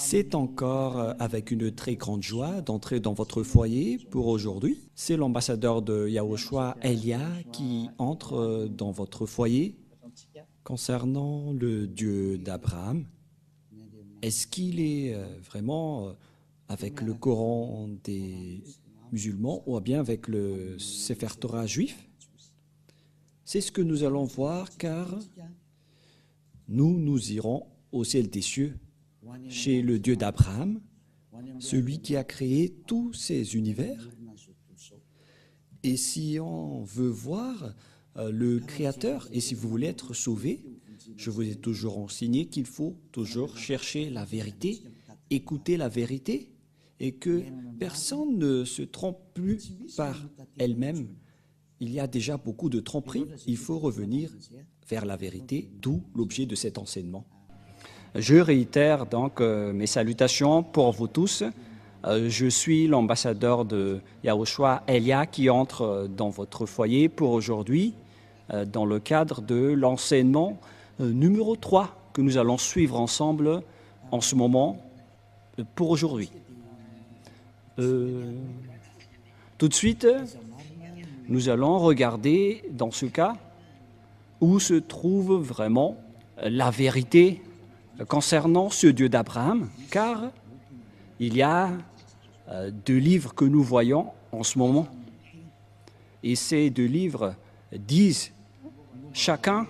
C'est encore avec une très grande joie d'entrer dans votre foyer pour aujourd'hui. C'est l'ambassadeur de Yahushua, Elia, qui entre dans votre foyer concernant le Dieu d'Abraham. Est-ce qu'il est vraiment avec le Coran des musulmans ou bien avec le Sefer Torah juif? C'est ce que nous allons voir car nous irons au ciel des cieux chez le Dieu d'Abraham, celui qui a créé tous ces univers. Et si on veut voir le Créateur, et si vous voulez être sauvé, je vous ai toujours enseigné qu'il faut toujours chercher la vérité, écouter la vérité, et que personne ne se trompe plus par elle-même. Il y a déjà beaucoup de tromperies, il faut revenir vers la vérité, d'où l'objet de cet enseignement. Je réitère donc mes salutations pour vous tous. Je suis l'ambassadeur de Yahushua, Elia, qui entre dans votre foyer pour aujourd'hui dans le cadre de l'enseignement numéro 3 que nous allons suivre ensemble en ce moment pour aujourd'hui. Tout de suite, nous allons regarder dans ce cas où se trouve vraiment la vérité concernant ce Dieu d'Abraham, car il y a deux livres que nous voyons en ce moment. Et ces deux livres disent chacun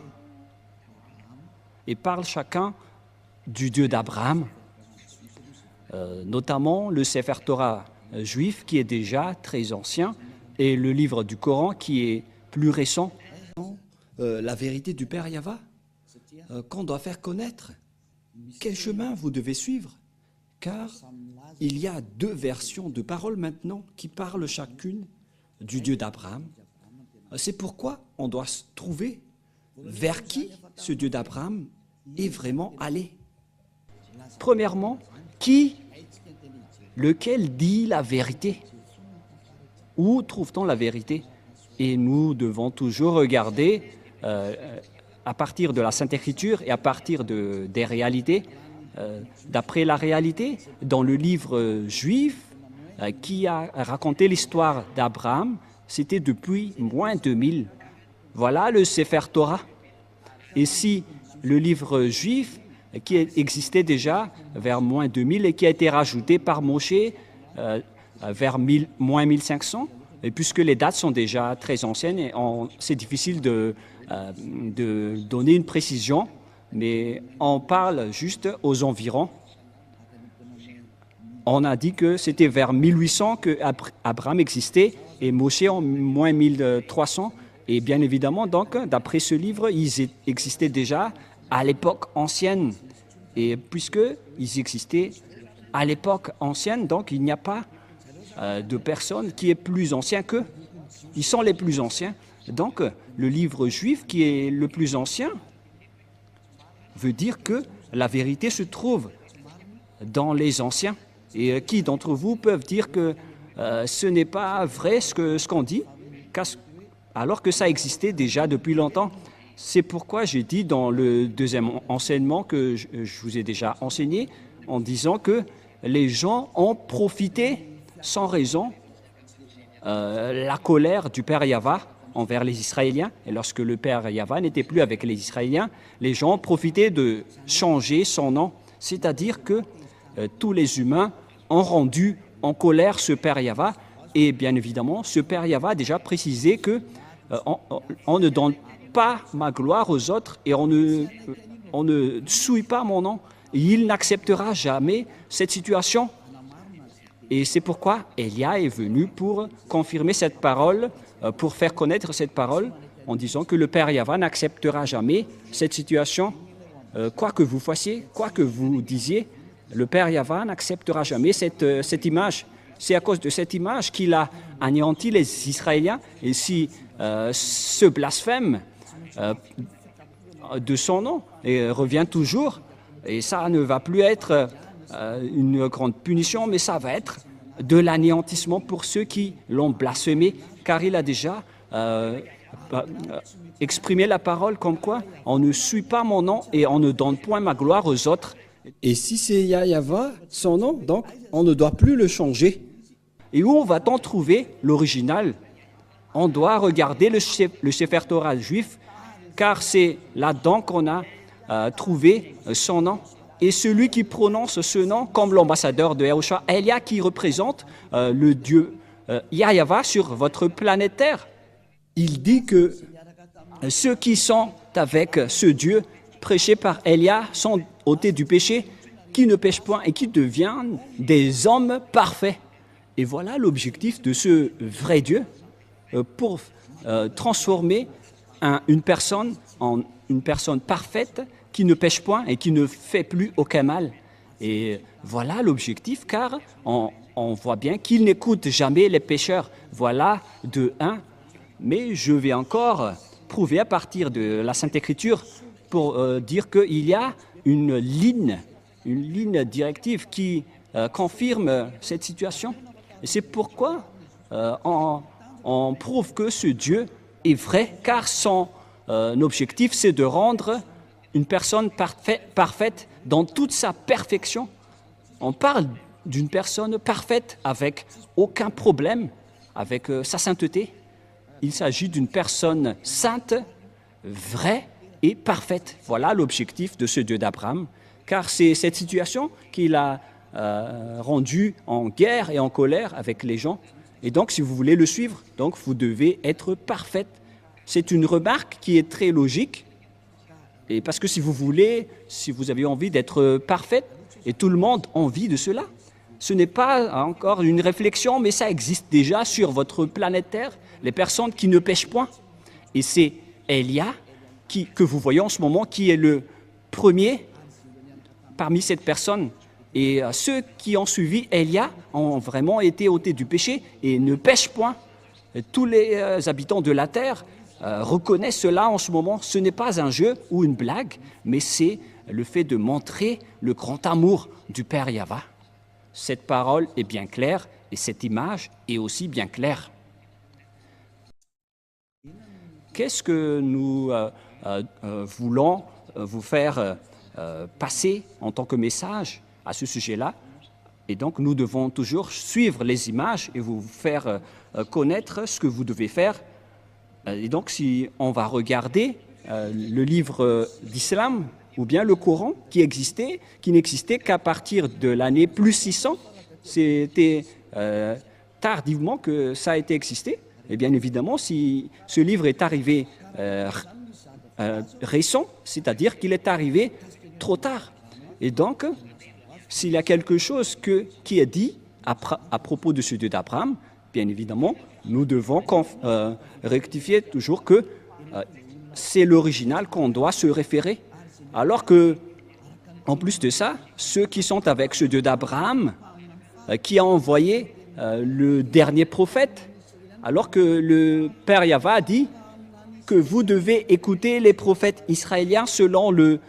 et parlent chacun du Dieu d'Abraham, notamment le Sefer Torah juif qui est déjà très ancien et le livre du Coran qui est plus récent. La vérité du Père Yahva qu'on doit faire connaître. Quel chemin vous devez suivre? Car il y a deux versions de paroles maintenant qui parlent chacune du Dieu d'Abraham. C'est pourquoi on doit trouver vers qui ce Dieu d'Abraham est vraiment allé. Premièrement, lequel dit la vérité? Où trouve-t-on la vérité? Et nous devons toujours regarder à partir de la Sainte Écriture et à partir des réalités, d'après la réalité, dans le livre juif qui a raconté l'histoire d'Abraham, c'était depuis moins 2000. Voilà le Sefer Torah. Et si le livre juif qui existait déjà vers moins 2000 et qui a été rajouté par Moshe vers moins 1500, et puisque les dates sont déjà très anciennes, et c'est difficile de donner une précision, mais on parle juste aux environs. On a dit que c'était vers 1800 que Abraham existait et Moshe en moins 1300. Et bien évidemment, donc, d'après ce livre, ils existaient déjà à l'époque ancienne. Et puisqu'ils existaient à l'époque ancienne, donc il n'y a pas de personne qui est plus ancien qu'eux. Ils sont les plus anciens. Donc, le livre juif qui est le plus ancien veut dire que la vérité se trouve dans les anciens. Et qui d'entre vous peuvent dire que ce n'est pas vrai ce qu'on dit, alors que ça existait déjà depuis longtemps? C'est pourquoi j'ai dit dans le deuxième enseignement que je vous ai déjà enseigné, en disant que les gens ont profité sans raison la colère du Père Yahva envers les Israéliens. Et lorsque le Père Yahva n'était plus avec les Israéliens, les gens ont profité de changer son nom. C'est-à-dire que tous les humains ont rendu en colère ce Père Yahva. Et bien évidemment, ce Père Yahva a déjà précisé que on ne donne pas ma gloire aux autres et on ne souille pas mon nom. Et il n'acceptera jamais cette situation. Et c'est pourquoi Elia est venu pour confirmer cette parole, pour faire connaître cette parole, en disant que le Père Yahva n'acceptera jamais cette situation. Quoi que vous fassiez, quoi que vous disiez, le Père Yahva n'acceptera jamais cette image. C'est à cause de cette image qu'il a anéanti les Israéliens. Et si ce blasphème de son nom revient toujours, et ça ne va plus être une grande punition, mais ça va être de l'anéantissement pour ceux qui l'ont blasphémé, car il a déjà exprimé la parole comme quoi on ne suit pas mon nom et on ne donne point ma gloire aux autres. Et si c'est Yahya, son nom, donc on ne doit plus le changer. Et où va-t-on trouver l'original? On doit regarder le Sefer Torah juif, car c'est là-dedans qu'on a trouvé son nom. Et celui qui prononce ce nom comme l'ambassadeur de Yahushua, Elia, qui représente le Dieu Yahya sur votre planète Terre. Il dit que Ceux qui sont avec ce Dieu prêché par Elia sont ôtés du péché, qui ne pêchent point et qui deviennent des hommes parfaits. Et voilà l'objectif de ce vrai Dieu pour transformer une personne en une personne parfaite qui ne pêche point et qui ne fait plus aucun mal. Et voilà l'objectif, car on voit bien qu'il n'écoute jamais les pécheurs. Voilà de un. Mais je vais encore prouver à partir de la Sainte Écriture pour dire qu'il y a une ligne directive qui confirme cette situation. Et c'est pourquoi on prouve que ce Dieu est vrai, car son objectif, c'est de rendre une personne parfaite dans toute sa perfection. On parle d'une personne parfaite avec aucun problème, avec sa sainteté. Il s'agit d'une personne sainte, vraie et parfaite. Voilà l'objectif de ce Dieu d'Abraham, car c'est cette situation qu'il a rendue en guerre et en colère avec les gens. Et donc, si vous voulez le suivre, donc vous devez être parfaite. C'est une remarque qui est très logique, et parce que si vous avez envie d'être parfaite, et tout le monde a envie de cela, ce n'est pas encore une réflexion, mais ça existe déjà sur votre planète Terre, les personnes qui ne pêchent point. Et c'est Elia que vous voyez en ce moment, qui est le premier parmi cette personne. Et ceux qui ont suivi Elia ont vraiment été ôtés du péché et ne pêchent point. Et tous les habitants de la terre reconnaissent cela en ce moment. Ce n'est pas un jeu ou une blague, mais c'est le fait de montrer le grand amour du Père Yahva. Cette parole est bien claire et cette image est aussi bien claire. Qu'est-ce que nous voulons vous faire passer en tant que message à ce sujet-là? Et donc, nous devons toujours suivre les images et vous faire connaître ce que vous devez faire. Et donc, si on va regarder le livre d'Islam ou bien le Coran qui n'existait qu'à partir de l'année plus 600, c'était tardivement que ça a été existé. Et bien évidemment, si ce livre est arrivé récent, c'est-à-dire qu'il est arrivé trop tard. Et donc, s'il y a quelque chose qui est dit à propos de ce Dieu d'Abraham, bien évidemment, nous devons rectifier toujours que c'est l'original qu'on doit se référer. Alors que, en plus de ça, ceux qui sont avec ce Dieu d'Abraham, qui a envoyé le dernier prophète, alors que le Père Yahva a dit que vous devez écouter les prophètes israéliens selon le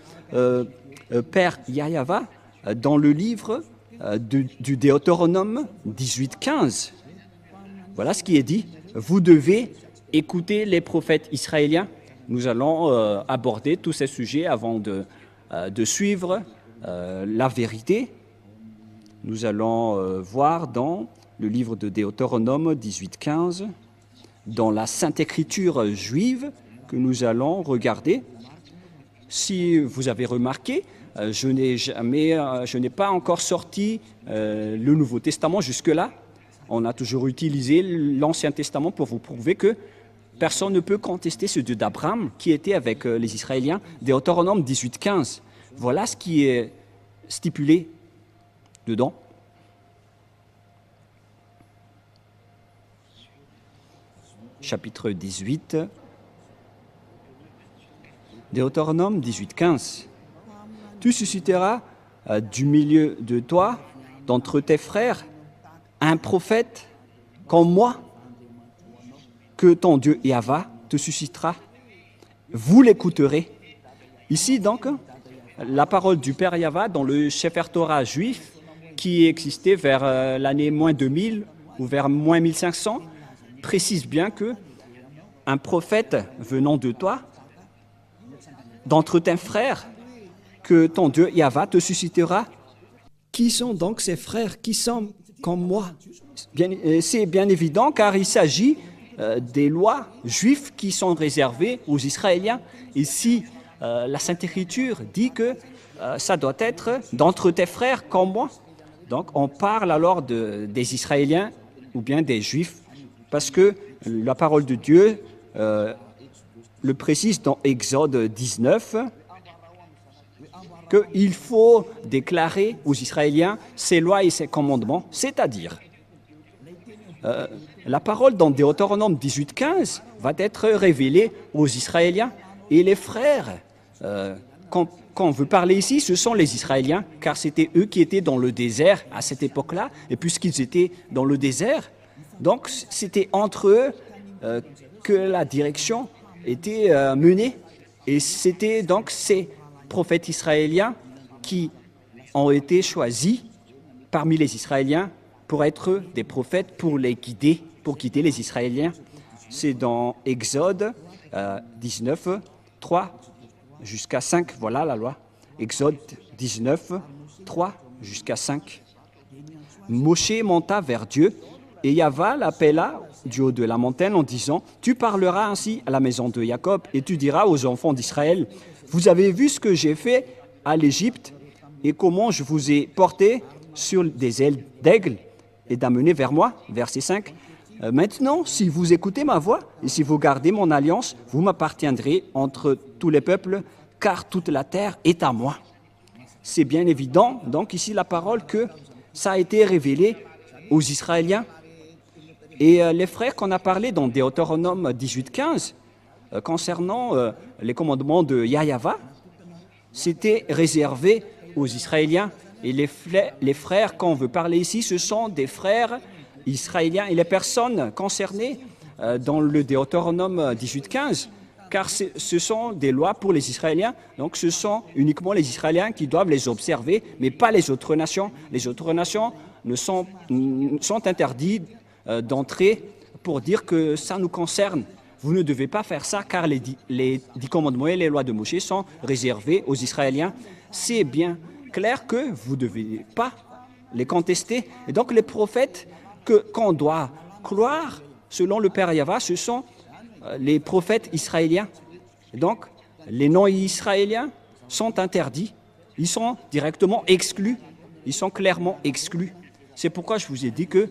Père Yahva dans le livre du Deutéronome 18:15. Voilà ce qui est dit. Vous devez écouter les prophètes israéliens. Nous allons aborder tous ces sujets avant de suivre la vérité. Nous allons voir dans le livre de Deutéronome 18:15, dans la Sainte Écriture juive que nous allons regarder. Si vous avez remarqué, je n'ai pas encore sorti le Nouveau Testament jusque-là. On a toujours utilisé l'Ancien Testament pour vous prouver que personne ne peut contester ce Dieu d'Abraham qui était avec les Israéliens. Deutéronome 18:15. Voilà ce qui est stipulé dedans. Chapitre 18, Deutéronome 18:15. Tu susciteras du milieu de toi, d'entre tes frères, un prophète comme moi, que ton Dieu Yahva te suscitera. Vous l'écouterez. Ici donc, la parole du Père Yahva dans le Sefer Torah juif, qui existait vers l'année moins 2000 ou vers moins 1500, précise bien que un prophète venant de toi, d'entre tes frères, que ton Dieu Yahva te suscitera. Qui sont donc ces frères qui sont comme moi? C'est bien évident car il s'agit des lois juives qui sont réservées aux Israéliens. Ici, la Sainte Écriture dit que ça doit être d'entre tes frères comme moi. Donc on parle alors des Israéliens ou bien des Juifs parce que la parole de Dieu le précise dans Exode 19 qu'il faut déclarer aux Israéliens ses lois et ses commandements, c'est-à-dire la parole dans Deutéronome 18:15 va être révélée aux Israéliens et les frères. Quand on veut parler ici, ce sont les Israéliens, car c'était eux qui étaient dans le désert à cette époque-là, et puisqu'ils étaient dans le désert, donc c'était entre eux que la direction était menée, et c'était donc ces prophètes israéliens qui ont été choisis parmi les Israéliens pour être des prophètes, pour guider les Israéliens. C'est dans Exode 19, 3 jusqu'à 5, voilà la loi. Exode 19, 3 jusqu'à 5. Moshe monta vers Dieu et Yahva l'appela du haut de la montagne en disant « Tu parleras ainsi à la maison de Jacob et tu diras aux enfants d'Israël, vous avez vu ce que j'ai fait à l'Égypte et comment je vous ai porté sur des ailes d'aigle et d'amener vers moi. » Verset 5. Maintenant, si vous écoutez ma voix et si vous gardez mon alliance, vous m'appartiendrez entre tous les peuples, car toute la terre est à moi. C'est bien évident, donc ici la parole que ça a été révélé aux Israéliens. Et les frères qu'on a parlé dans Deutéronome 18:15, concernant les commandements de Yahva, c'était réservé aux Israéliens. Et les frères qu'on veut parler ici, ce sont des frères israéliens et les personnes concernées dans le Deutéronome 18:15, car ce sont des lois pour les Israéliens, donc ce sont uniquement les Israéliens qui doivent les observer, mais pas les autres nations. Les autres nations sont interdites d'entrer pour dire que ça nous concerne. Vous ne devez pas faire ça car les 10 commandements et les lois de Moïse sont réservés aux Israéliens. C'est bien clair que vous ne devez pas les contester. Et donc les prophètes qu'on doit croire, selon le Père Yahva, ce sont les prophètes israéliens. Et donc les non-israéliens sont interdits. Ils sont directement exclus. Ils sont clairement exclus. C'est pourquoi je vous ai dit que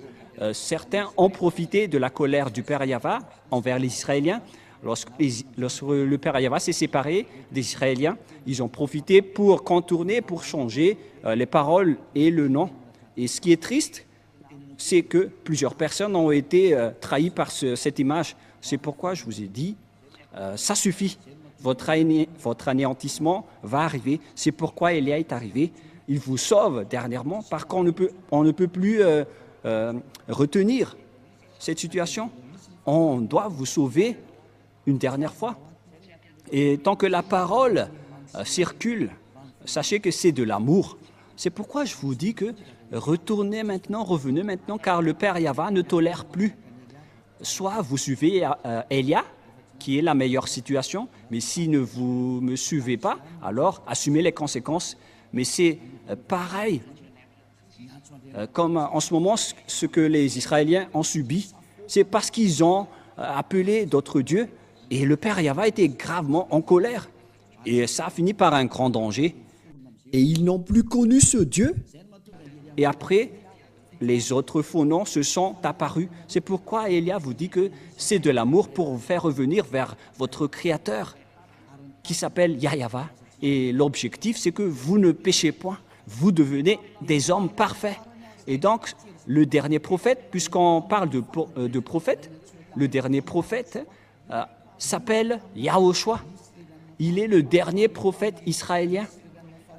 certains ont profité de la colère du Père Yahva envers les Israéliens. Lorsque le Père Yahva s'est séparé des Israéliens, ils ont profité pour contourner, pour changer les paroles et le nom. Et ce qui est triste, c'est que plusieurs personnes ont été trahies par cette image. C'est pourquoi je vous ai dit, ça suffit. Votre anéantissement va arriver. C'est pourquoi Élia est arrivé. Il vous sauve dernièrement, parce qu'on ne peut plus retenir cette situation. On doit vous sauver une dernière fois. Et tant que la parole circule, sachez que c'est de l'amour. C'est pourquoi je vous dis que revenez maintenant, car le Père Yahva ne tolère plus. Soit vous suivez Élia, qui est la meilleure situation, mais si vous ne me suivez pas, alors assumez les conséquences. Mais c'est pareil, comme en ce moment, ce que les Israéliens ont subi, c'est parce qu'ils ont appelé d'autres dieux, et le Père Yahva était gravement en colère. Et ça a fini par un grand danger. Et ils n'ont plus connu ce Dieu. Et après, les autres faux noms se sont apparus. C'est pourquoi Élia vous dit que c'est de l'amour pour vous faire revenir vers votre Créateur, qui s'appelle Yahva. Et l'objectif, c'est que vous ne péchez point. Vous devenez des hommes parfaits. Et donc, le dernier prophète, puisqu'on parle de prophète, le dernier prophète s'appelle Yahushua. Il est le dernier prophète israélien.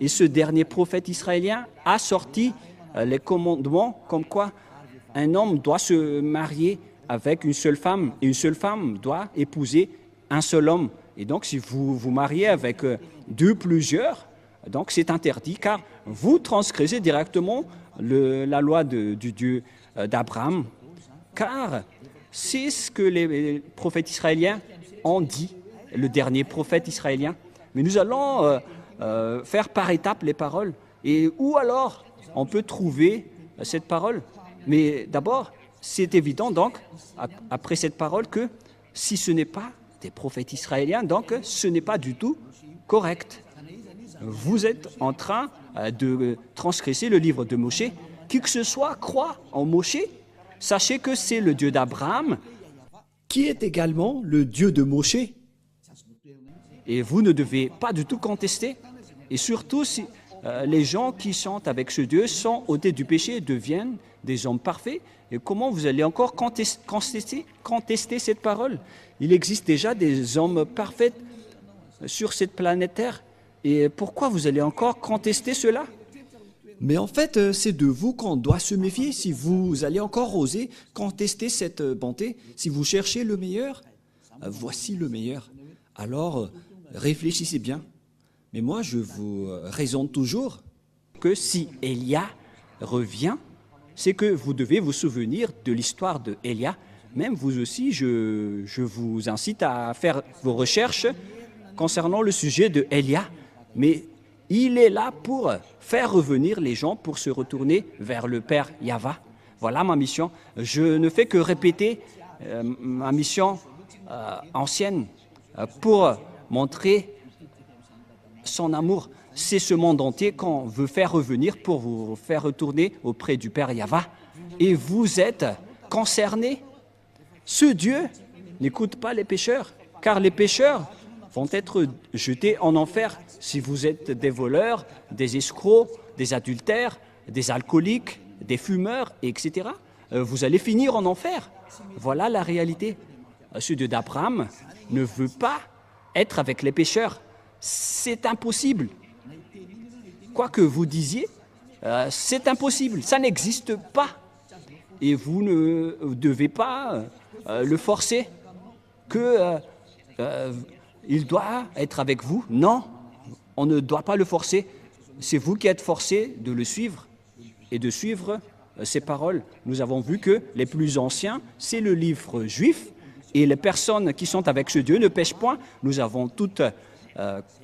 Et ce dernier prophète israélien a sorti les commandements comme quoi un homme doit se marier avec une seule femme et une seule femme doit épouser un seul homme. Et donc, si vous vous mariez avec plusieurs, donc c'est interdit car vous transgressez directement la loi du Dieu d'Abraham. Car c'est ce que les prophètes israéliens ont dit, le dernier prophète israélien. Mais nous allons faire par étapes les paroles. Et où alors on peut trouver cette parole? Mais d'abord, c'est évident donc, après cette parole, que si ce n'est pas des prophètes israéliens, donc ce n'est pas du tout correct. Vous êtes en train de transgresser le livre de Moshe. Qui que ce soit croit en Moshe, sachez que c'est le Dieu d'Abraham, qui est également le Dieu de Moshe. et vous ne devez pas du tout contester. Et surtout, si les gens qui sont avec ce Dieu sont ôtés du péché et deviennent des hommes parfaits, et comment vous allez encore contester cette parole? Il existe déjà des hommes parfaits sur cette planète Terre. Et pourquoi vous allez encore contester cela? Mais en fait, c'est de vous qu'on doit se méfier si vous allez encore oser contester cette bonté. Si vous cherchez le meilleur, voici le meilleur. Alors, réfléchissez bien. Mais moi, je vous raisonne toujours. Que si Élia revient, c'est que vous devez vous souvenir de l'histoire de Élia. Même vous aussi, je vous incite à faire vos recherches concernant le sujet de Élia. Mais il est là pour faire revenir les gens, pour se retourner vers le Père Yahva. Voilà ma mission. Je ne fais que répéter ma mission ancienne pour montrer son amour. C'est ce monde entier qu'on veut faire revenir pour vous faire retourner auprès du Père Yahva. Et vous êtes concernés. Ce Dieu n'écoute pas les pécheurs, car les pécheurs vont être jetés en enfer. Si vous êtes des voleurs, des escrocs, des adultères, des alcooliques, des fumeurs, etc., vous allez finir en enfer. Voilà la réalité. Ce Dieu d'Abraham ne veut pas être avec les pécheurs. C'est impossible. Quoi que vous disiez, c'est impossible. Ça n'existe pas. Et vous ne devez pas le forcer il doit être avec vous. Non, on ne doit pas le forcer. C'est vous qui êtes forcé de le suivre et de suivre ses paroles. Nous avons vu que les plus anciens, c'est le livre juif, et les personnes qui sont avec ce Dieu ne pêchent point. Nous avons toutes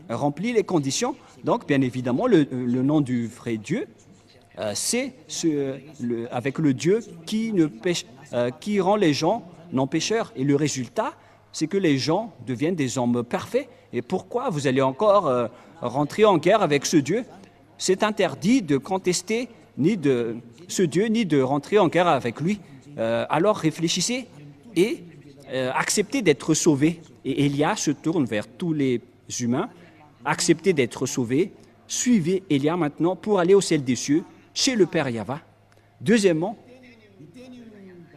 rempli les conditions. Donc, bien évidemment, le nom du vrai Dieu, c'est avec le Dieu qui rend les gens non pécheurs. Et le résultat, c'est que les gens deviennent des hommes parfaits. Et pourquoi vous allez encore rentrer en guerre avec ce Dieu? C'est interdit de contester ni de ce Dieu, ni de rentrer en guerre avec lui. Alors réfléchissez et acceptez d'être sauvés. Et Élia se tourne vers tous les humains. Acceptez d'être sauvés. Suivez Élia maintenant pour aller au ciel des cieux, chez le Père Yahva. Deuxièmement,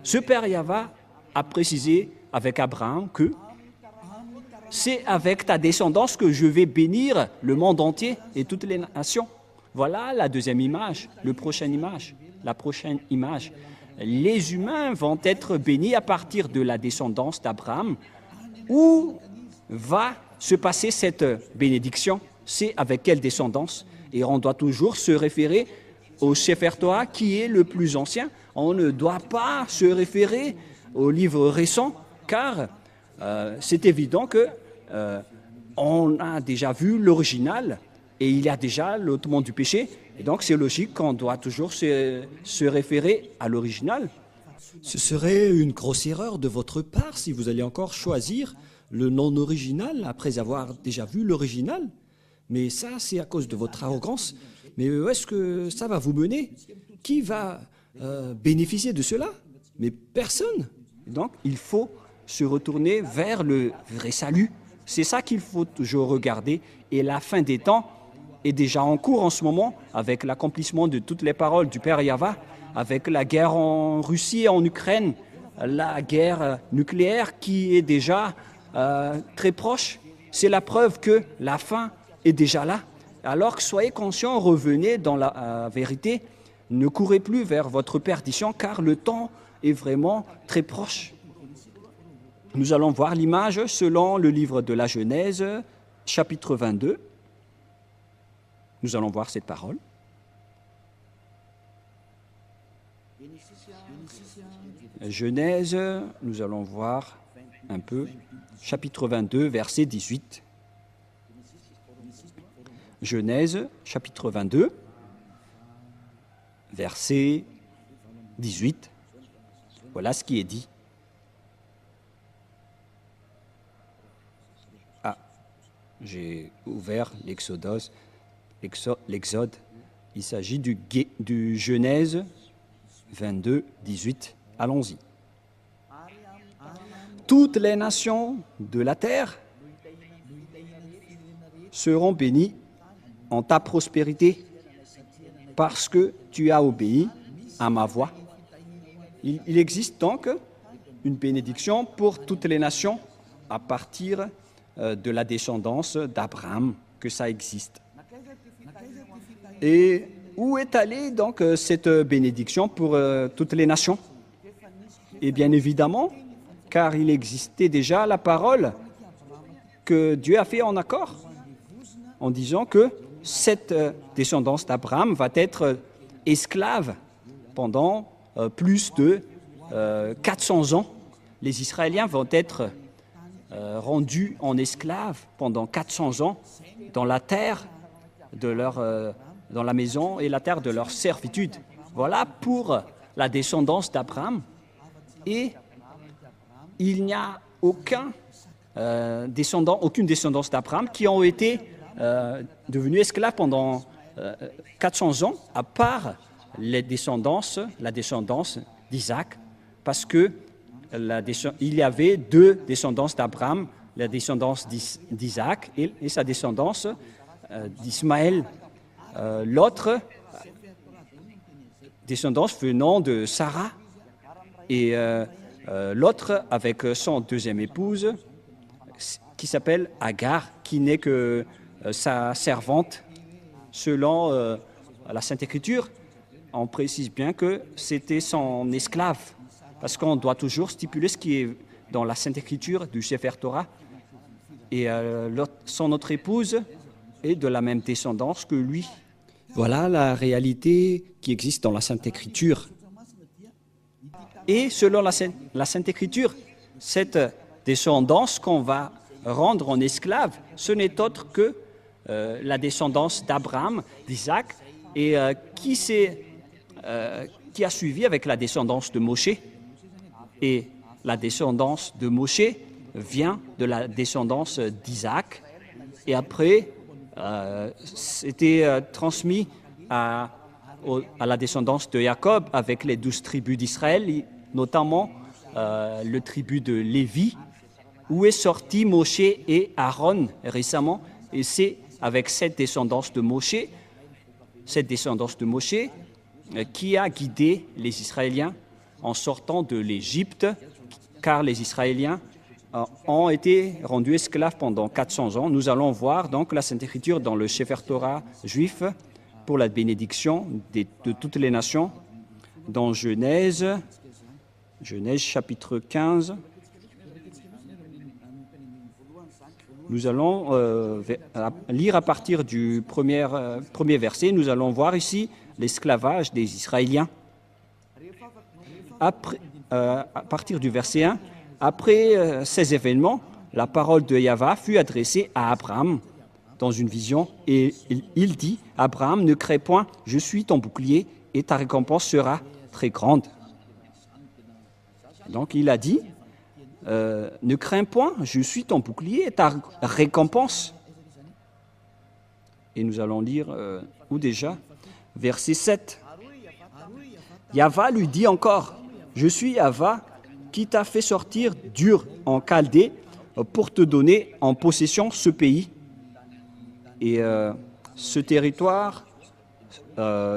ce Père Yahva a précisé avec Abraham que c'est avec ta descendance que je vais bénir le monde entier et toutes les nations. Voilà la deuxième image, la prochaine image. Les humains vont être bénis à partir de la descendance d'Abraham. Où va se passer cette bénédiction? C'est avec quelle descendance? Et on doit toujours se référer au Sefer Torah qui est le plus ancien. On ne doit pas se référer au livre récent, car c'est évident que on a déjà vu l'original et il y a déjà l'ôtement du péché. Et donc c'est logique qu'on doit toujours se référer à l'original. Ce serait une grosse erreur de votre part si vous allez encore choisir le non original après avoir déjà vu l'original. Mais ça, c'est à cause de votre arrogance. Mais où est-ce que ça va vous mener? Qui va bénéficier de cela? Mais personne. Donc il faut se retourner vers le vrai salut. C'est ça qu'il faut toujours regarder. Et la fin des temps est déjà en cours en ce moment, avec l'accomplissement de toutes les paroles du Père Yahva, avec la guerre en Russie et en Ukraine, la guerre nucléaire qui est déjà très proche. C'est la preuve que la fin est déjà là. Alors que soyez conscients, revenez dans la vérité, ne courez plus vers votre perdition, car le temps est vraiment très proche. Nous allons voir l'image selon le livre de la Genèse, chapitre 22. Nous allons voir cette parole. Genèse, nous allons voir un peu, chapitre 22, verset 18. Genèse, chapitre 22, verset 18. Voilà ce qui est dit. Ah, j'ai ouvert l'Exode. Il s'agit du Genèse 22, 18. Allons-y. Toutes les nations de la terre seront bénies en ta prospérité parce que tu as obéi à ma voix. Il existe donc une bénédiction pour toutes les nations à partir de la descendance d'Abraham, que ça existe. Et où est allée donc cette bénédiction pour toutes les nations? Et bien évidemment, car il existait déjà la parole que Dieu a fait en accord, en disant que cette descendance d'Abraham va être esclave pendant plus de 400 ans. Les Israéliens vont être rendus en esclaves pendant 400 ans dans la terre de dans la maison et la terre de leur servitude. Voilà pour la descendance d'Abraham. Et il n'y a aucune descendance d'Abraham qui ont été devenus esclaves pendant 400 ans, à part la descendance d'Isaac, parce que il y avait deux descendances d'Abraham, la descendance d'Isaac et sa descendance d'Ismaël. L'autre descendance venant de Sarah et l'autre avec son deuxième épouse qui s'appelle Agar, qui n'est que sa servante. Selon la Sainte Écriture, on précise bien que c'était son esclave, parce qu'on doit toujours stipuler ce qui est dans la Sainte Écriture du Sefer Torah. Et son autre épouse est de la même descendance que lui. Voilà la réalité qui existe dans la Sainte Écriture. Et selon la Sainte Écriture, cette descendance qu'on va rendre en esclave, ce n'est autre que la descendance d'Abraham, d'Isaac, et qui a suivi avec la descendance de Moshe. Et la descendance de Moshe vient de la descendance d'Isaac. Et après, c'était transmis à la descendance de Jacob avec les 12 tribus d'Israël, notamment le tribu de Lévi, où est sorti Moshe et Aaron récemment. Et c'est avec cette descendance de Moshe qui a guidé les Israéliens en sortant de l'Égypte, car les Israéliens ont été rendus esclaves pendant 400 ans. Nous allons voir donc la Sainte Écriture dans le Sefer Torah juif pour la bénédiction de toutes les nations, dans Genèse chapitre 15. Nous allons lire à partir du premier verset. Nous allons voir ici l'esclavage des Israéliens. À partir du verset 1, après ces événements, la parole de Yahva fut adressée à Abraham dans une vision, et il dit, « Abraham, ne crains point, je suis ton bouclier, et ta récompense sera très grande. » Donc il a dit, ne crains point, je suis ton bouclier et ta récompense. Et nous allons lire, où déjà? Verset 7. Yahva lui dit encore, je suis Yahva qui t'a fait sortir d'Ur en Chaldée pour te donner en possession ce pays. Et ce territoire,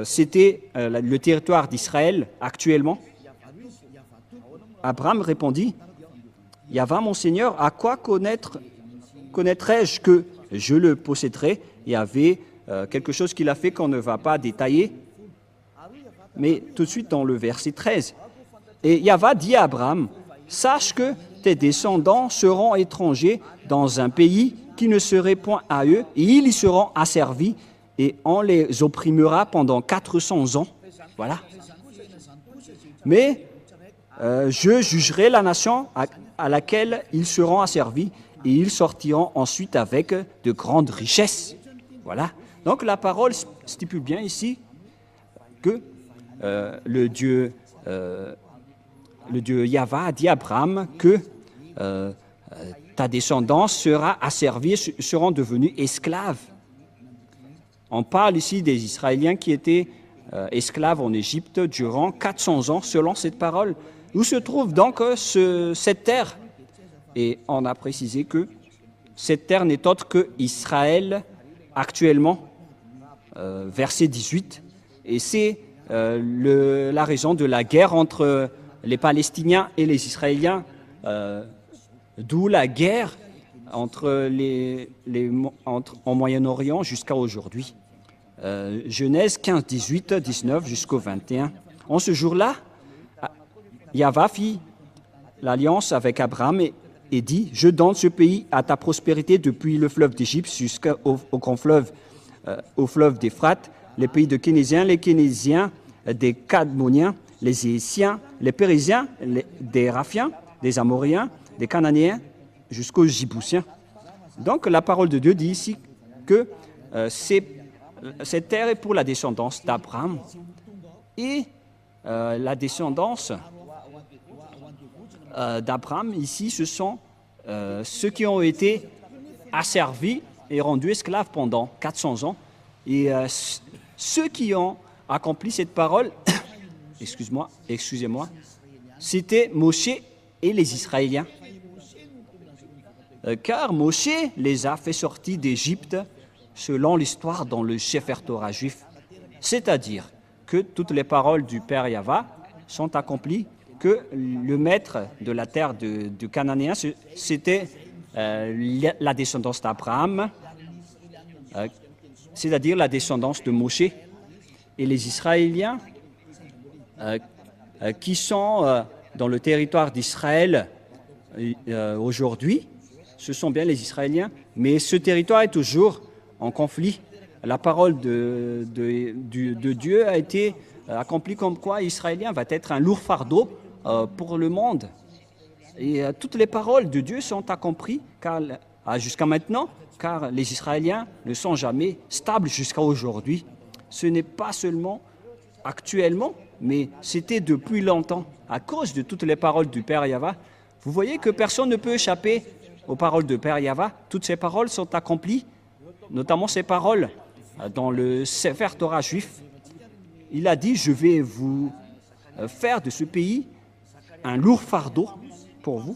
c'était le territoire d'Israël actuellement. Abraham répondit, Yahva, mon Seigneur, à quoi connaîtrais-je que je le posséderai? Il y avait quelque chose qu'il a fait qu'on ne va pas détailler. Mais tout de suite dans le verset 13. Et Yahva dit à Abraham, sache que tes descendants seront étrangers dans un pays qui ne serait point à eux, et ils y seront asservis, et on les opprimera pendant 400 ans. Voilà. Mais je jugerai la nation à laquelle ils seront asservis, et ils sortiront ensuite avec de grandes richesses. Voilà. Donc la parole stipule bien ici que le Dieu Yahva a dit à Abraham que ta descendance sera asservie, seront devenus esclaves. On parle ici des Israéliens qui étaient esclaves en Égypte durant 400 ans, selon cette parole. Où se trouve donc cette terre? Et on a précisé que cette terre n'est autre que Israël actuellement, verset 18. Et c'est la raison de la guerre entre les Palestiniens et les Israéliens, d'où la guerre en Moyen-Orient jusqu'à aujourd'hui. Genèse 15, 18, 19 jusqu'au 21. En ce jour-là, Yahva fit l'alliance avec Abraham et dit « Je donne ce pays à ta prospérité depuis le fleuve d'Égypte jusqu'au grand fleuve, au fleuve d'Éphrate, les pays de Kénésiens, les Kénésiens, des Cadmoniens, les Hésiens, les Périsiens, des Raphiens, des Amoréens, des Cananéens, jusqu'aux Jibousiens. » Donc la parole de Dieu dit ici que cette terre est pour la descendance d'Abraham. Et la descendance d'Abraham, ici, ce sont ceux qui ont été asservis et rendus esclaves pendant 400 ans. Et ceux qui ont accompli cette parole, excusez-moi, c'était Moshe et les Israéliens. Car Moshe les a fait sortir d'Égypte selon l'histoire dans le Sefer Torah juif. C'est-à-dire que toutes les paroles du Père Yahva sont accomplies, que le maître de la terre du Cananéen, c'était la descendance d'Abraham, c'est-à-dire la descendance de Moshe. Et les Israéliens qui sont dans le territoire d'Israël aujourd'hui, ce sont bien les Israéliens, mais ce territoire est toujours en conflit. La parole de Dieu a été accomplie comme quoi Israélien va être un lourd fardeau pour le monde. Et toutes les paroles de Dieu sont accomplies jusqu'à maintenant, car les Israéliens ne sont jamais stables jusqu'à aujourd'hui. Ce n'est pas seulement actuellement, mais c'était depuis longtemps, à cause de toutes les paroles du Père Yahva. Vous voyez que personne ne peut échapper aux paroles du Père Yahva. Toutes ces paroles sont accomplies, notamment ces paroles dans le Sefer Torah juif. Il a dit « Je vais vous faire de ce pays un lourd fardeau pour vous ».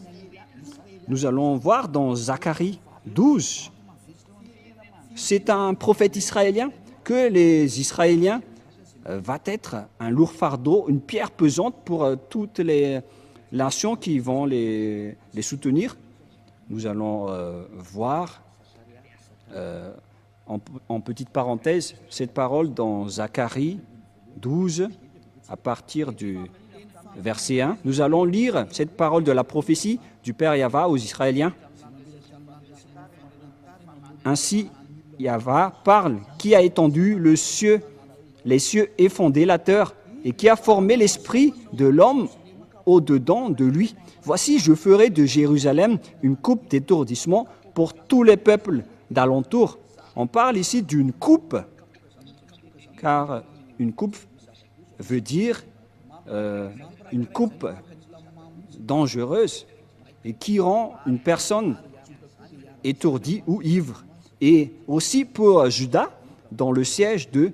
Nous allons voir dans Zacharie 12. C'est un prophète israélien que les Israéliens va être un lourd fardeau, une pierre pesante pour toutes les nations qui vont les soutenir. Nous allons voir en petite parenthèse cette parole dans Zacharie 12 à partir du verset 1. Nous allons lire cette parole de la prophétie du Père Yahva aux Israéliens. Ainsi, Yahva parle, qui a étendu les cieux et fondé la terre, et qui a formé l'esprit de l'homme au-dedans de lui. Voici, je ferai de Jérusalem une coupe d'étourdissement pour tous les peuples d'alentour. On parle ici d'une coupe, car une coupe veut dire une coupe dangereuse et qui rend une personne étourdie ou ivre. Et aussi pour Juda, dans le siège de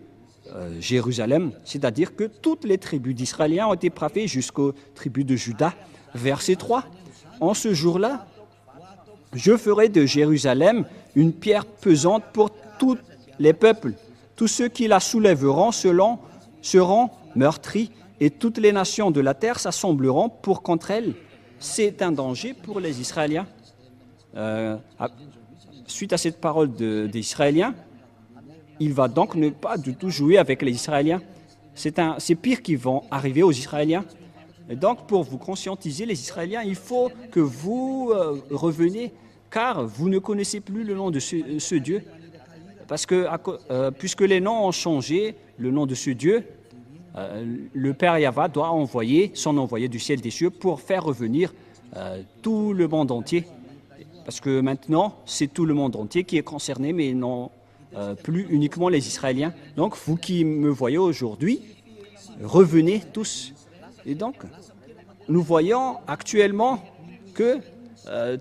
Jérusalem, c'est-à-dire que toutes les tribus d'Israéliens ont été frappées jusqu'aux tribus de Juda. Verset 3, en ce jour-là, je ferai de Jérusalem une pierre pesante pour tous les peuples. Tous ceux qui la soulèveront seront meurtris et toutes les nations de la terre s'assembleront contre elle. C'est un danger pour les Israéliens. Suite à cette parole des Israéliens, il va donc ne pas du tout jouer avec les Israéliens. C'est pire qui vont arriver aux Israéliens. Et donc, pour vous conscientiser, les Israéliens, il faut que vous reveniez, car vous ne connaissez plus le nom de ce Dieu. Parce que, puisque les noms ont changé, le nom de ce Dieu, le Père Yahva doit envoyer son envoyé du ciel des cieux pour faire revenir tout le monde entier. Parce que maintenant, c'est tout le monde entier qui est concerné, mais non plus uniquement les Israéliens. Donc, vous qui me voyez aujourd'hui, revenez tous. Et donc, nous voyons actuellement que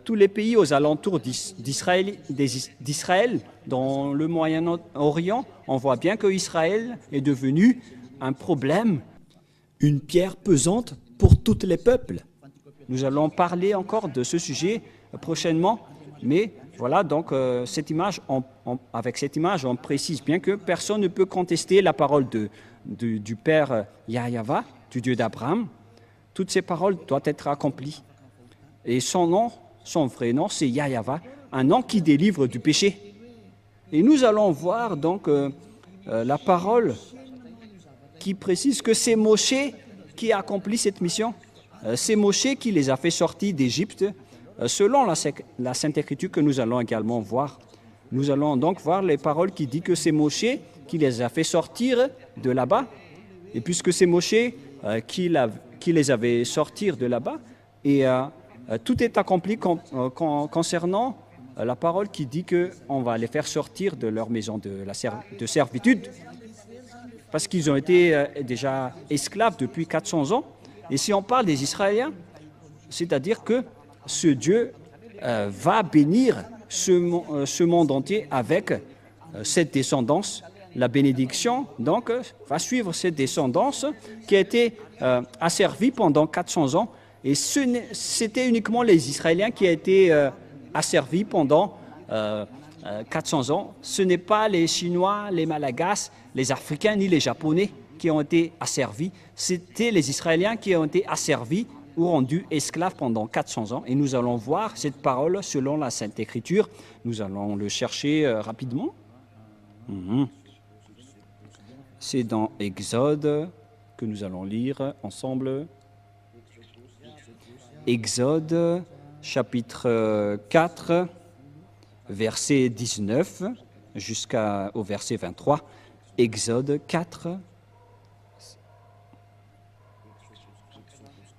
tous les pays aux alentours d'Israël, dans le Moyen-Orient, on voit bien que Israël est devenu un problème. Une pierre pesante pour tous les peuples. Nous allons parler encore de ce sujet prochainement, mais voilà, donc avec cette image, on précise bien que personne ne peut contester la parole du Père Yahva, du Dieu d'Abraham. Toutes ces paroles doivent être accomplies. Et son nom, son vrai nom, c'est Yahva, un nom qui délivre du péché. Et nous allons voir donc la parole qui précise que c'est Moshe qui a accompli cette mission. C'est Moshe qui les a fait sortir d'Égypte, selon la Sainte Écriture que nous allons également voir. Nous allons donc voir les paroles qui disent que c'est Moshe qui les a fait sortir de là-bas. Et puisque c'est Moshe qui les avait sortis de là-bas, et tout est accompli concernant la parole qui dit qu'on va les faire sortir de leur maison de servitude, parce qu'ils ont été déjà esclaves depuis 400 ans. Et si on parle des Israéliens, c'est-à-dire que ce Dieu va bénir ce monde entier avec cette descendance. La bénédiction, donc, va suivre cette descendance qui a été asservie pendant 400 ans. Et c'était uniquement les Israéliens qui ont été asservis pendant 400 ans. Ce n'est pas les Chinois, les Malagasy, les Africains ni les Japonais qui ont été asservis. C'était les Israéliens qui ont été asservis ou rendus esclaves pendant 400 ans. Et nous allons voir cette parole selon la Sainte Écriture. Nous allons le chercher rapidement. C'est dans Exode que nous allons lire ensemble. Exode, chapitre 4, verset 19 jusqu'au verset 23. Exode 4.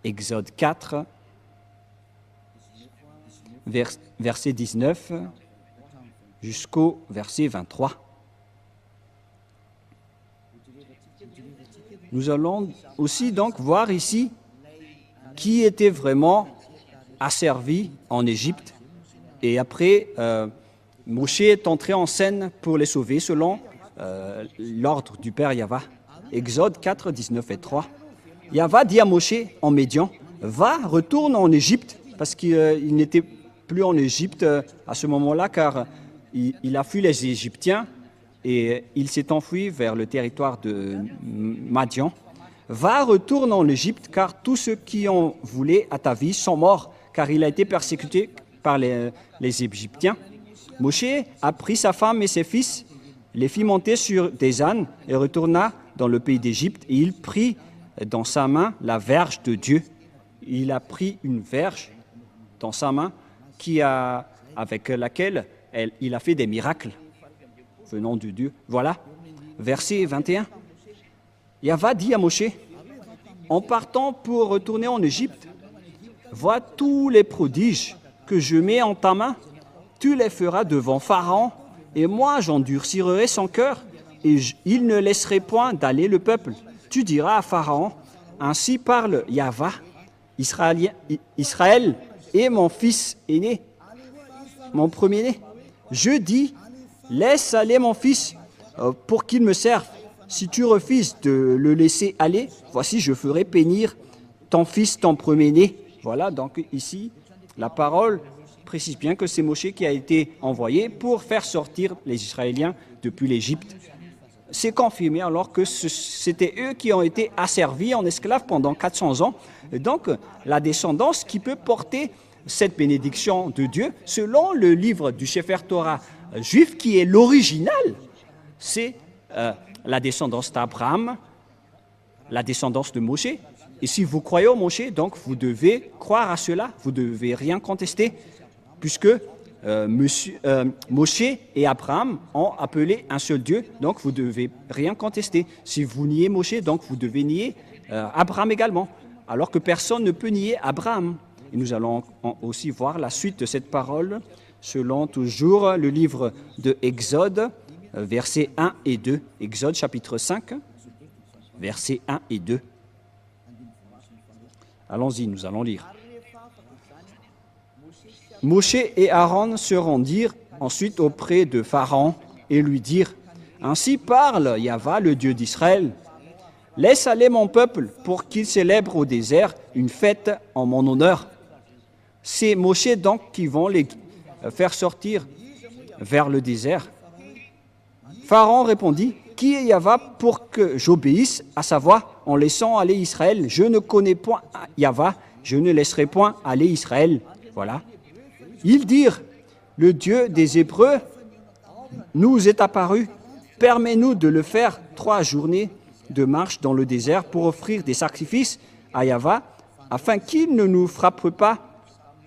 Exode 4, verset 19 jusqu'au verset 23. Nous allons aussi donc voir ici qui était vraiment asservi en Égypte. Et après, Moshe est entré en scène pour les sauver selon l'ordre du Père Yahva. Exode 4, 19 et 3. Yahva dit à Moshe en Médian, va, retourne en Égypte, parce qu'il n'était plus en Égypte à ce moment-là, car il a fui les Égyptiens et il s'est enfui vers le territoire de Madian. Va, retourne en Égypte, car tous ceux qui en voulaient à ta vie sont morts, car il a été persécuté par les Égyptiens. Moshe a pris sa femme et ses fils, les fit monter sur des ânes et retourna dans le pays d'Égypte, et il prit dans sa main la verge de Dieu. Il a pris une verge dans sa main avec laquelle il a fait des miracles venant de Dieu. Voilà, verset 21. Yahva dit à Moshe, en partant pour retourner en Égypte, vois tous les prodiges que je mets en ta main, tu les feras devant Pharaon, et moi j'endurcirai son cœur, et il ne laisserait point d'aller le peuple. Tu diras à Pharaon, ainsi parle Yahva, Israël est mon fils aîné, mon premier-né. Je dis, laisse aller mon fils pour qu'il me serve. Si tu refuses de le laisser aller, voici je ferai périr ton fils, ton premier-né. Voilà, donc ici, la parole précise bien que c'est Moshe qui a été envoyé pour faire sortir les Israéliens depuis l'Égypte. C'est confirmé alors que c'était eux qui ont été asservis en esclaves pendant 400 ans. Et donc, la descendance qui peut porter cette bénédiction de Dieu, selon le livre du Sefer Torah juif, qui est l'original, c'est la descendance d'Abraham, la descendance de Moshe. Et si vous croyez au Moshe, donc vous devez croire à cela, vous ne devez rien contester, puisque Moshe et Abraham ont appelé un seul Dieu, donc vous ne devez rien contester. Si vous niez Moshe, donc vous devez nier Abraham également, alors que personne ne peut nier Abraham. Et nous allons aussi voir la suite de cette parole, selon toujours le livre de Exode, versets 1 et 2. Exode chapitre 5, versets 1 et 2. Allons-y, nous allons lire. Moshe et Aaron se rendirent ensuite auprès de Pharaon et lui dirent, « Ainsi parle Yahva, le Dieu d'Israël. Laisse aller mon peuple pour qu'il célèbre au désert une fête en mon honneur. » C'est Moshe donc qui vont les faire sortir vers le désert. Pharaon répondit, « Qui est Yahva pour que j'obéisse à sa voix en laissant aller Israël? Je ne connais point Yahva, je ne laisserai point aller Israël. » Voilà. Ils dirent, « Le Dieu des Hébreux nous est apparu. Permets-nous de le faire 3 journées de marche dans le désert pour offrir des sacrifices à Yahva, afin qu'il ne nous frappe pas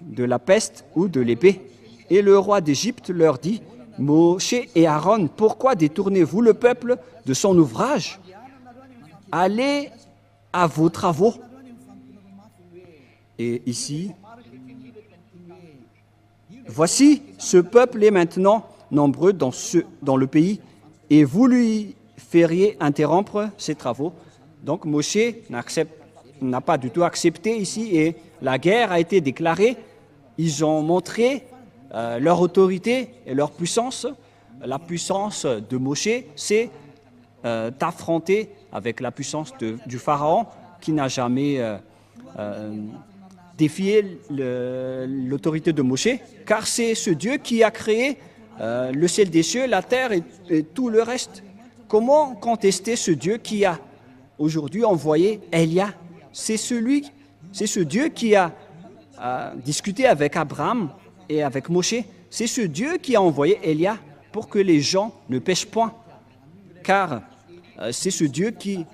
de la peste ou de l'épée. » Et le roi d'Égypte leur dit, « Moshe et Aaron, pourquoi détournez-vous le peuple de son ouvrage? Allez à vos travaux. » Et ici, voici, ce peuple est maintenant nombreux dans le pays, et vous lui feriez interrompre ses travaux. Donc Moshe n'a pas du tout accepté ici, et la guerre a été déclarée. Ils ont montré leur autorité et leur puissance. La puissance de Moshe, c'est d'affronter avec la puissance du Pharaon qui n'a jamais défié l'autorité de Moshe, car c'est ce Dieu qui a créé le ciel des cieux, la terre et tout le reste. Comment contester ce Dieu qui a aujourd'hui envoyé Élia? C'est ce Dieu qui a discuté avec Abraham et avec Moshe. C'est ce Dieu qui a envoyé Élia pour que les gens ne pêchent point, car c'est ce Dieu qui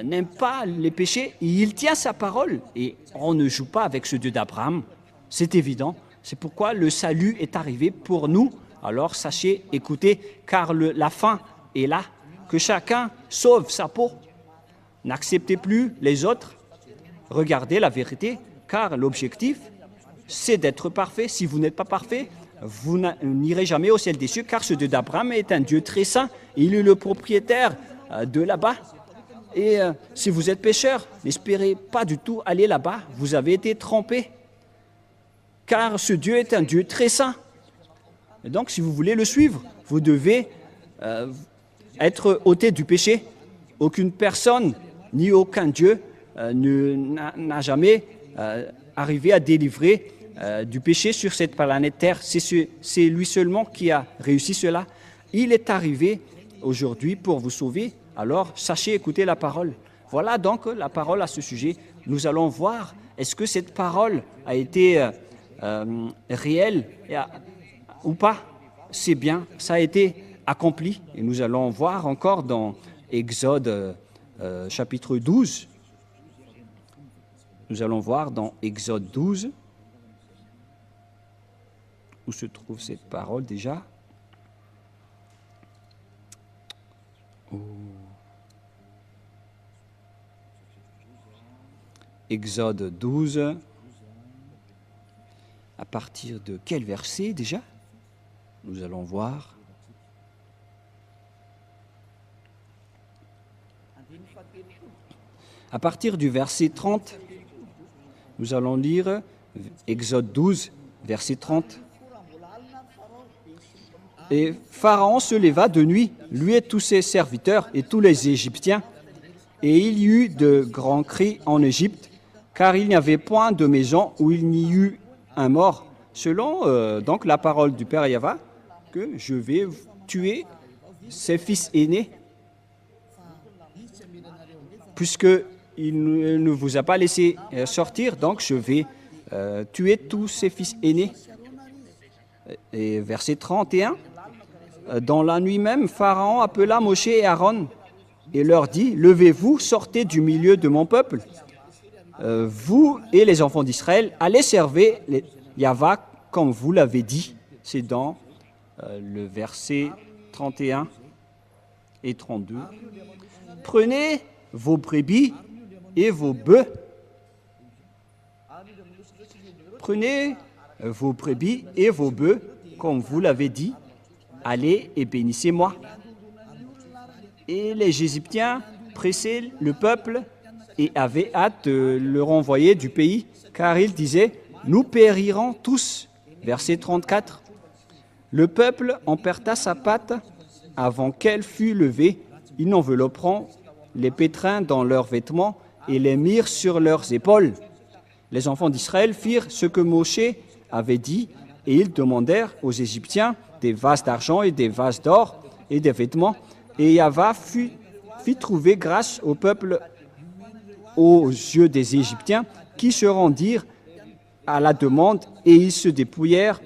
n'aime pas les péchés, et il tient sa parole, et on ne joue pas avec ce Dieu d'Abraham, c'est évident. C'est pourquoi le salut est arrivé pour nous. Alors sachez, écoutez, car la fin est là, que chacun sauve sa peau. N'acceptez plus les autres, regardez la vérité, car l'objectif, c'est d'être parfait. Si vous n'êtes pas parfait, vous n'irez jamais au ciel des cieux, car ce Dieu d'Abraham est un Dieu très saint. Il est le propriétaire de là-bas. Et si vous êtes pécheur, n'espérez pas du tout aller là-bas. Vous avez été trompé, car ce Dieu est un Dieu très saint. Et donc, si vous voulez le suivre, vous devez être ôté du péché. Aucune personne, ni aucun Dieu n'a jamais arrivé à délivrer du péché sur cette planète Terre. C'est lui seulement qui a réussi cela. Il est arrivé aujourd'hui pour vous sauver. Alors, sachez écouter la parole. Voilà donc la parole à ce sujet. Nous allons voir, est-ce que cette parole a été réelle ou pas? C'est bien, ça a été accompli. Et nous allons voir encore dans Exode chapitre 12. Nous allons voir dans Exode 12, où se trouve cette parole déjà. Exode 12, à partir de quel verset déjà? Nous allons voir. À partir du verset 30, nous allons lire Exode 12, verset 30. Et Pharaon se leva de nuit, lui et tous ses serviteurs et tous les Égyptiens, et il y eut de grands cris en Égypte, car il n'y avait point de maison où il n'y eut un mort, selon donc la parole du Père Yahva, que je vais tuer ses fils aînés, puisqu'il ne vous a pas laissé sortir, donc je vais tuer tous ses fils aînés. Et verset 31, dans la nuit même, Pharaon appela Moshe et Aaron et leur dit, « Levez-vous, sortez du milieu de mon peuple. Vous et les enfants d'Israël, allez servir Yahva comme vous l'avez dit. » C'est dans le verset 31 et 32. « Prenez vos brebis et vos bœufs. Prenez vos brebis et vos bœufs, comme vous l'avez dit. Allez et bénissez-moi. Et les Égyptiens pressaient le peuple et avaient hâte de le renvoyer du pays, car ils disaient « Nous périrons tous ». Verset 34. Le peuple emporta sa pâte avant qu'elle fût levée. Ils envelopperont les pétrins dans leurs vêtements et les mirent sur leurs épaules. Les enfants d'Israël firent ce que Moshe avait dit, et ils demandèrent aux Égyptiens des vases d'argent et des vases d'or et des vêtements. Et Yahva fit trouver grâce au peuple aux yeux des Égyptiens, qui se rendirent à la demande, et ils se dépouillèrent.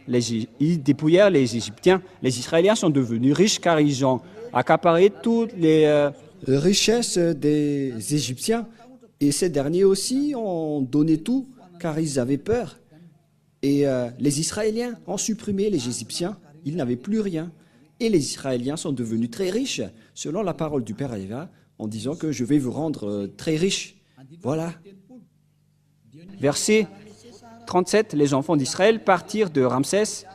Ils dépouillèrent les Égyptiens. Les Israéliens sont devenus riches car ils ont accaparé toutes les richesses des Égyptiens. Et ces derniers aussi ont donné tout car ils avaient peur. Et les Israéliens ont supprimé les Égyptiens. Ils n'avaient plus rien. Et les Israéliens sont devenus très riches, selon la parole du Père Yahva, en disant que je vais vous rendre très riches. Voilà. Verset 37, les enfants d'Israël partirent de Ramsès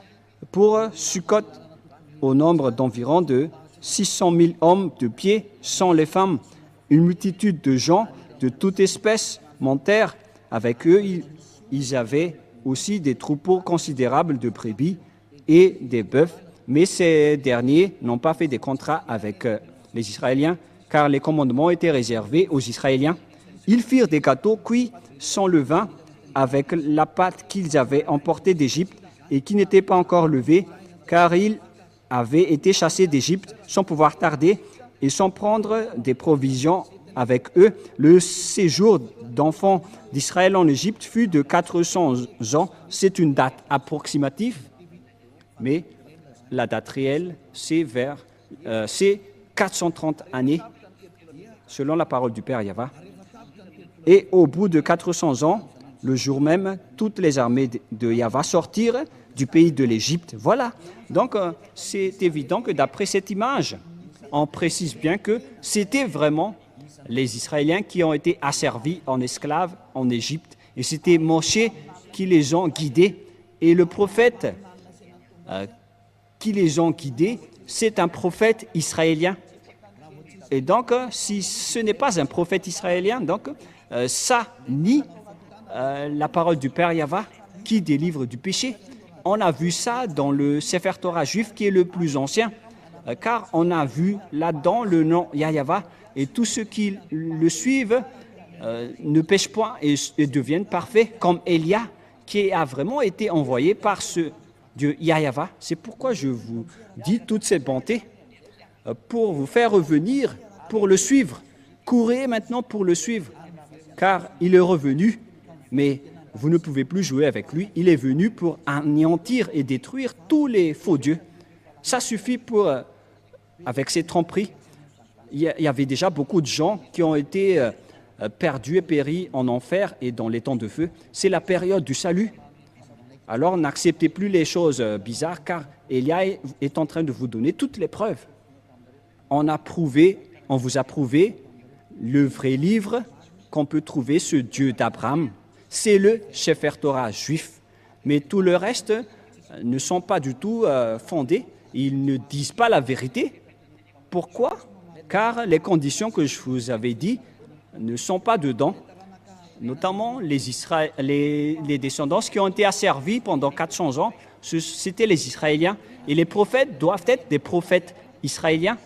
pour Sukkot, au nombre d'environ de 600 000 hommes de pied, sans les femmes. Une multitude de gens de toute espèce montèrent avec eux. Ils avaient aussi des troupeaux considérables de brebis et des bœufs, mais ces derniers n'ont pas fait des contrats avec les Israéliens, car les commandements étaient réservés aux Israéliens. Ils firent des gâteaux cuits sans levain, avec la pâte qu'ils avaient emportée d'Égypte et qui n'était pas encore levée, car ils avaient été chassés d'Égypte sans pouvoir tarder et sans prendre des provisions avec eux. Le séjour d'enfants d'Israël en Égypte fut de 400 ans. C'est une date approximative, mais la date réelle, c'est 430 années, selon la parole du Père Yahva. Et au bout de 400 ans, le jour même, toutes les armées de Yahva sortirent du pays de l'Égypte. Voilà. Donc, c'est évident que d'après cette image, on précise bien que c'était vraiment les Israéliens qui ont été asservis en esclaves en Égypte. Et c'était Moshe qui les ont guidés. Et le prophète qui les ont guidés, c'est un prophète israélien. Et donc, si ce n'est pas un prophète israélien, donc ça nie la parole du Père Yahva qui délivre du péché. On a vu ça dans le Sefer Torah juif qui est le plus ancien, car on a vu là-dedans le nom Yahva et tous ceux qui le suivent ne pêchent point et deviennent parfaits, comme Élia qui a vraiment été envoyé par ce Dieu Yahva. C'est pourquoi je vous dis toutes ces bontés pour vous faire revenir, pour le suivre. Courez maintenant pour le suivre, car il est revenu, mais vous ne pouvez plus jouer avec lui. Il est venu pour anéantir et détruire tous les faux dieux. Ça suffit pour, avec ces tromperies. Il y avait déjà beaucoup de gens qui ont été perdus et péris en enfer et dans les temps de feu. C'est la période du salut. Alors n'acceptez plus les choses bizarres, car Élia est en train de vous donner toutes les preuves. On vous a prouvé le vrai livre qu'on peut trouver, ce Dieu d'Abraham. C'est le Sefer Torah juif. Mais tout le reste ne sont pas du tout fondés. Ils ne disent pas la vérité. Pourquoi? Car les conditions que je vous avais dit ne sont pas dedans. Notamment les descendants qui ont été asservis pendant 400 ans, c'était les Israéliens. Et les prophètes doivent être des prophètes israéliens.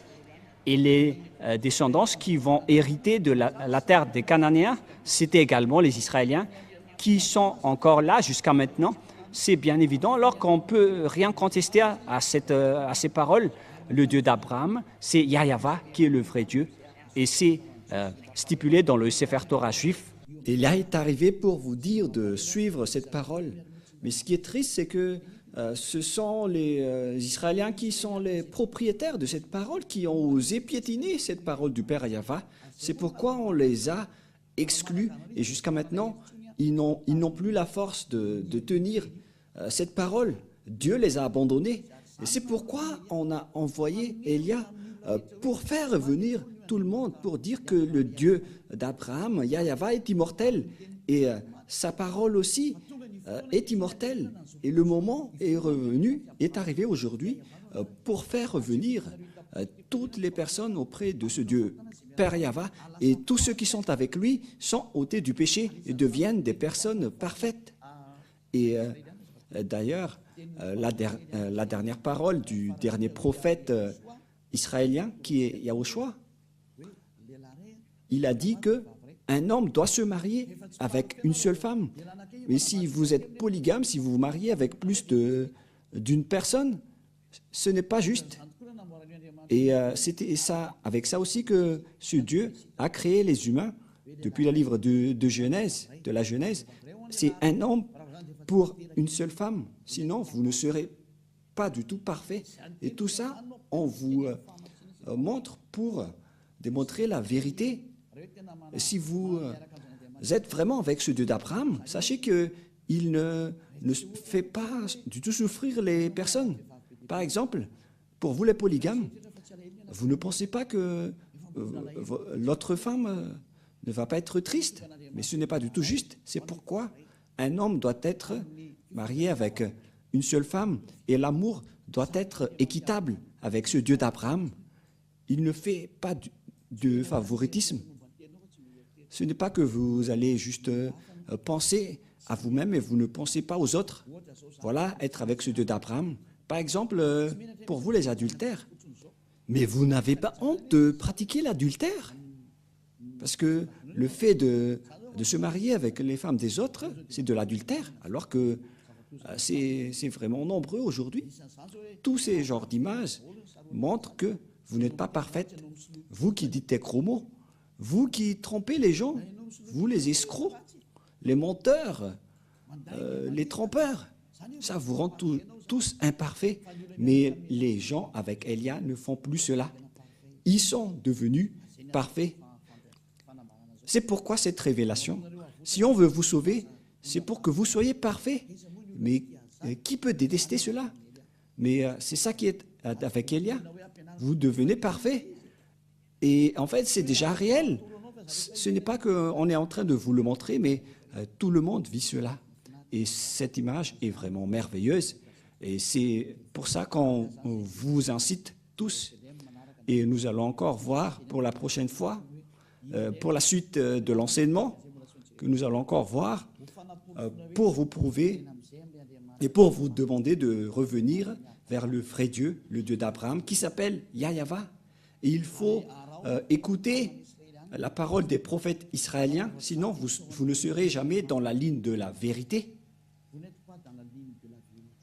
Et les descendants qui vont hériter de la terre des Cananéens, c'était également les Israéliens qui sont encore là jusqu'à maintenant. C'est bien évident, alors qu'on ne peut rien contester à ces paroles. Le Dieu d'Abraham, c'est Yahva qui est le vrai Dieu. Et c'est stipulé dans le Sefer Torah juif. Élia est arrivé pour vous dire de suivre cette parole. Mais ce qui est triste, c'est que ce sont les Israéliens qui sont les propriétaires de cette parole, qui ont osé piétiner cette parole du Père Yahva. C'est pourquoi on les a exclus. Et jusqu'à maintenant, ils n'ont plus la force de tenir cette parole. Dieu les a abandonnés. Et c'est pourquoi on a envoyé Élia pour faire revenir tout le monde, pour dire que le Dieu d'Abraham, Yahva, est immortel. Et sa parole aussi est immortel. Et le moment est revenu, est arrivé aujourd'hui pour faire revenir toutes les personnes auprès de ce Dieu, Père Yahva, et tous ceux qui sont avec lui sont ôtés du péché et deviennent des personnes parfaites. Et d'ailleurs, la dernière parole du dernier prophète israélien, qui est Yahushua, il a dit que un homme doit se marier avec une seule femme. Mais si vous êtes polygame, si vous vous mariez avec plus d'une personne, ce n'est pas juste. Et c'était ça, avec ça aussi que ce Dieu a créé les humains depuis le livre de Genèse, de la Genèse. C'est un homme pour une seule femme. Sinon, vous ne serez pas du tout parfait. Et tout ça, on vous montre pour démontrer la vérité. Si vous êtes vraiment avec ce Dieu d'Abraham, sachez qu'il ne fait pas du tout souffrir les personnes. Par exemple, pour vous les polygames, vous ne pensez pas que l'autre femme ne va pas être triste, mais ce n'est pas du tout juste. C'est pourquoi un homme doit être marié avec une seule femme et l'amour doit être équitable avec ce Dieu d'Abraham. Il ne fait pas de favoritisme. Ce n'est pas que vous allez juste penser à vous-même et vous ne pensez pas aux autres. Voilà, être avec ce Dieu d'Abraham. Par exemple, pour vous les adultères, mais vous n'avez pas honte de pratiquer l'adultère? Parce que le fait de se marier avec les femmes des autres, c'est de l'adultère, alors que c'est vraiment nombreux aujourd'hui. Tous ces genres d'images montrent que vous n'êtes pas parfaite. Vous qui dites des gros mots, vous qui trompez les gens, vous les escrocs, les menteurs, les trompeurs, ça vous rend tous imparfaits. Mais les gens avec Elia ne font plus cela. Ils sont devenus parfaits. C'est pourquoi cette révélation, si on veut vous sauver, c'est pour que vous soyez parfaits. Mais qui peut détester cela? Mais c'est ça qui est avec Elia. Vous devenez parfait. Et en fait, c'est déjà réel. Ce n'est pas qu'on est en train de vous le montrer, mais tout le monde vit cela. Et cette image est vraiment merveilleuse. Et c'est pour ça qu'on vous incite tous. Et nous allons encore voir pour la prochaine fois, pour la suite de l'enseignement, que nous allons encore voir, pour vous prouver et pour vous demander de revenir vers le vrai Dieu, le Dieu d'Abraham, qui s'appelle Yahva. Et il faut écouter la parole des prophètes israéliens, sinon vous ne serez jamais dans la ligne de la vérité.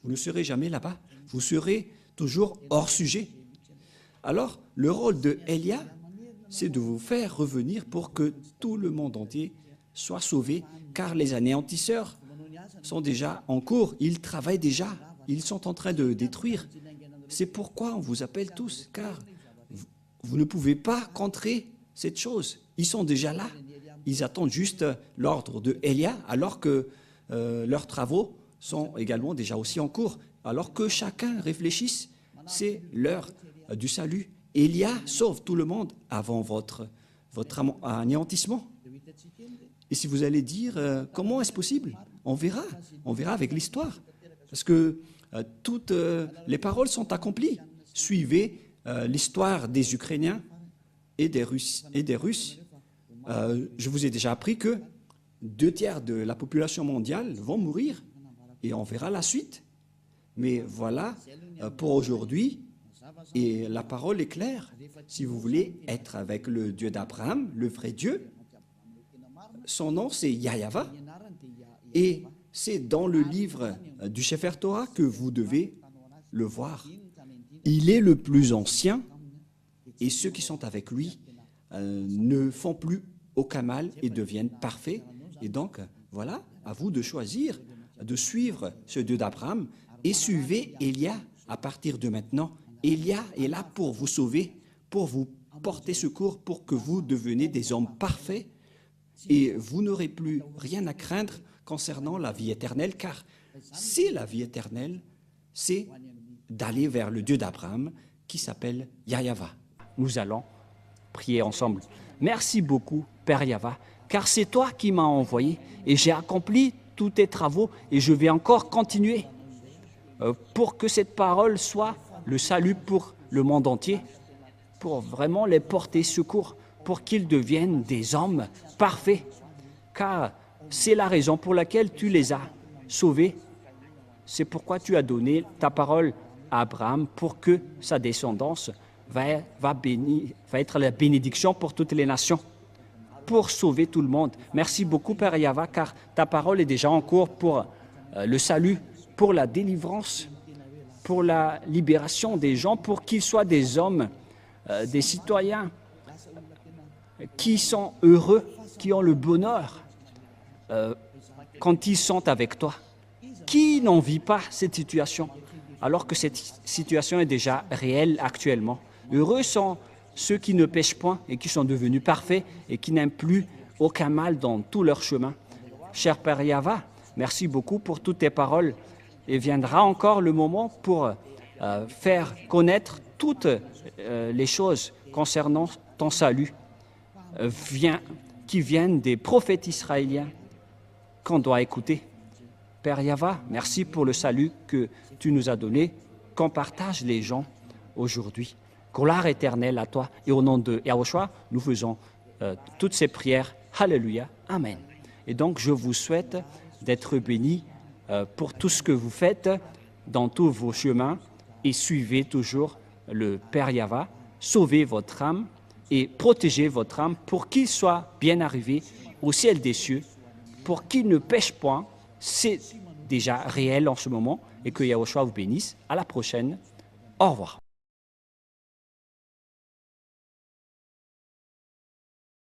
Vous ne serez jamais là-bas. Vous serez toujours hors sujet. Alors, le rôle de Elia, c'est de vous faire revenir pour que tout le monde entier soit sauvé, car les anéantisseurs sont déjà en cours, ils travaillent déjà, ils sont en train de détruire. C'est pourquoi on vous appelle tous, car vous ne pouvez pas contrer cette chose. Ils sont déjà là. Ils attendent juste l'ordre de Elia, alors que leurs travaux sont également déjà aussi en cours. Alors que chacun réfléchisse, c'est l'heure du salut. Elia sauve tout le monde avant votre anéantissement. Et si vous allez dire, comment est-ce possible? On verra avec l'histoire. Parce que toutes les paroles sont accomplies. Suivez l'histoire des Ukrainiens et des Russes. Je vous ai déjà appris que 2/3 de la population mondiale vont mourir et on verra la suite. Mais voilà, pour aujourd'hui, et la parole est claire. Si vous voulez être avec le Dieu d'Abraham, le vrai Dieu, son nom c'est Yahva. Et c'est dans le livre du Sefer Torah que vous devez le voir. Il est le plus ancien et ceux qui sont avec lui ne font plus aucun mal et deviennent parfaits. Et donc, voilà, à vous de choisir, de suivre ce Dieu d'Abraham et suivez Elia à partir de maintenant. Elia est là pour vous sauver, pour vous porter secours, pour que vous deveniez des hommes parfaits et vous n'aurez plus rien à craindre concernant la vie éternelle, car c'est la vie éternelle, c'est d'aller vers le Dieu d'Abraham qui s'appelle Yahva. Nous allons prier ensemble. Merci beaucoup, Père Yahva, car c'est toi qui m'as envoyé et j'ai accompli tous tes travaux et je vais encore continuer pour que cette parole soit le salut pour le monde entier, pour vraiment les porter secours, pour qu'ils deviennent des hommes parfaits, car c'est la raison pour laquelle tu les as sauvés. C'est pourquoi tu as donné ta parole à Abraham pour que sa descendance va être la bénédiction pour toutes les nations, pour sauver tout le monde. Merci beaucoup, Père Yahva, car ta parole est déjà en cours pour le salut, pour la délivrance, pour la libération des gens, pour qu'ils soient des hommes, des citoyens qui sont heureux, qui ont le bonheur quand ils sont avec toi. Qui n'en vit pas cette situation, alors que cette situation est déjà réelle actuellement? Heureux sont ceux qui ne pêchent point et qui sont devenus parfaits et qui n'aiment plus aucun mal dans tout leur chemin. Cher Père Yahva, merci beaucoup pour toutes tes paroles. Et viendra encore le moment pour faire connaître toutes les choses concernant ton salut qui viennent des prophètes israéliens qu'on doit écouter. Père Yahva, merci pour le salut que tu nous as donné, qu'on partage les gens aujourd'hui. Gloire éternelle à toi. Et au nom de Yahushua, nous faisons toutes ces prières. Alléluia. Amen. Et donc, je vous souhaite d'être bénis pour tout ce que vous faites dans tous vos chemins et suivez toujours le Père Yahva. Sauvez votre âme et protégez votre âme pour qu'il soit bien arrivé au ciel des cieux, pour qu'il ne pêche point. C'est déjà réel en ce moment et que Yahushua vous bénisse. À la prochaine. Au revoir.